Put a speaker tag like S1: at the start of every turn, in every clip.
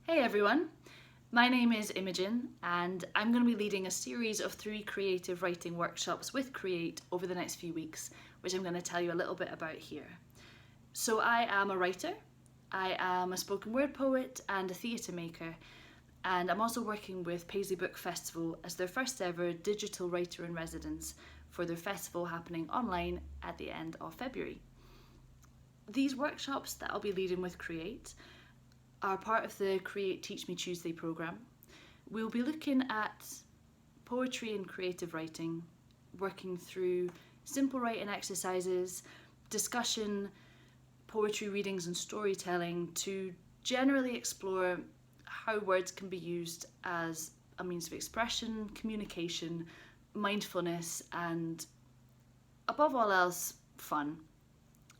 S1: Hey everyone, my name is Imogen and I'm going to be leading a series of 3 creative writing workshops with CREATE over the next few weeks, which I'm going to tell you a little bit about here. So I am a writer, I am a spoken word poet and a theatre maker, and I'm also working with Paisley Book Festival as their first ever digital writer in residence for their festival happening online at the end of February. These workshops that I'll be leading with CREATE are part of the CREATE Teach Me Tuesday programme. We'll be looking at poetry and creative writing, working through simple writing exercises, discussion, poetry readings and storytelling to generally explore how words can be used as a means of expression, communication, mindfulness, and above all else, fun.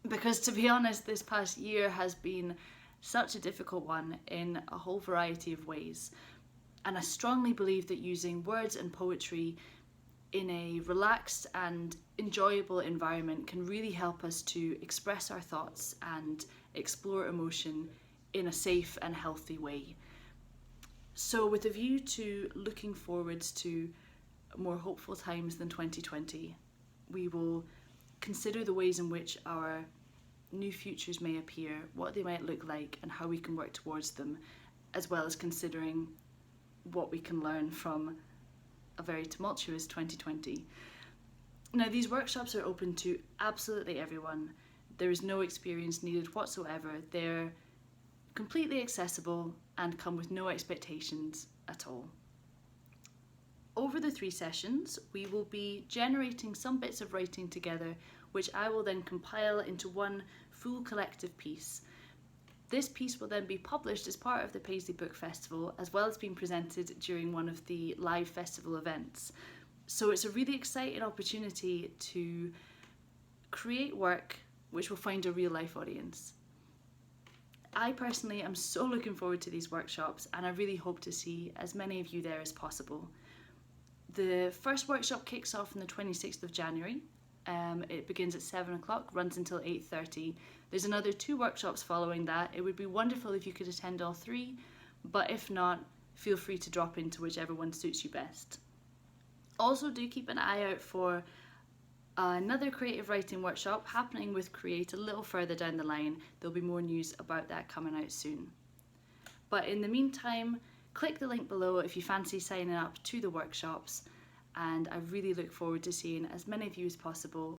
S1: Because to be honest, this past year has been such a difficult one in a whole variety of ways. And I strongly believe that using words and poetry in a relaxed and enjoyable environment can really help us to express our thoughts and explore emotion in a safe and healthy way. So with a view to looking forwards to more hopeful times than 2020, we will consider the ways in which our new futures may appear, what they might look like, and how we can work towards them, as well as considering what we can learn from a very tumultuous 2020. Now, these workshops are open to absolutely everyone. There is no experience needed whatsoever. They're completely accessible and come with no expectations at all. Over the 3 sessions, we will be generating some bits of writing together, which I will then compile into one full collective piece. This piece will then be published as part of the Paisley Book Festival, as well as being presented during one of the live festival events. So it's a really exciting opportunity to create work which will find a real life audience. I personally am so looking forward to these workshops, and I really hope to see as many of you there as possible. The first workshop kicks off on the 26th of January. It begins at 7 o'clock, runs until 8:30. There's another 2 workshops following that. It would be wonderful if you could attend all 3, but if not, feel free to drop into whichever one suits you best. Also, do keep an eye out for another creative writing workshop happening with CREATE a little further down the line. There'll be more news about that coming out soon. But in the meantime, click the link below if you fancy signing up to the workshops, and I really look forward to seeing as many of you as possible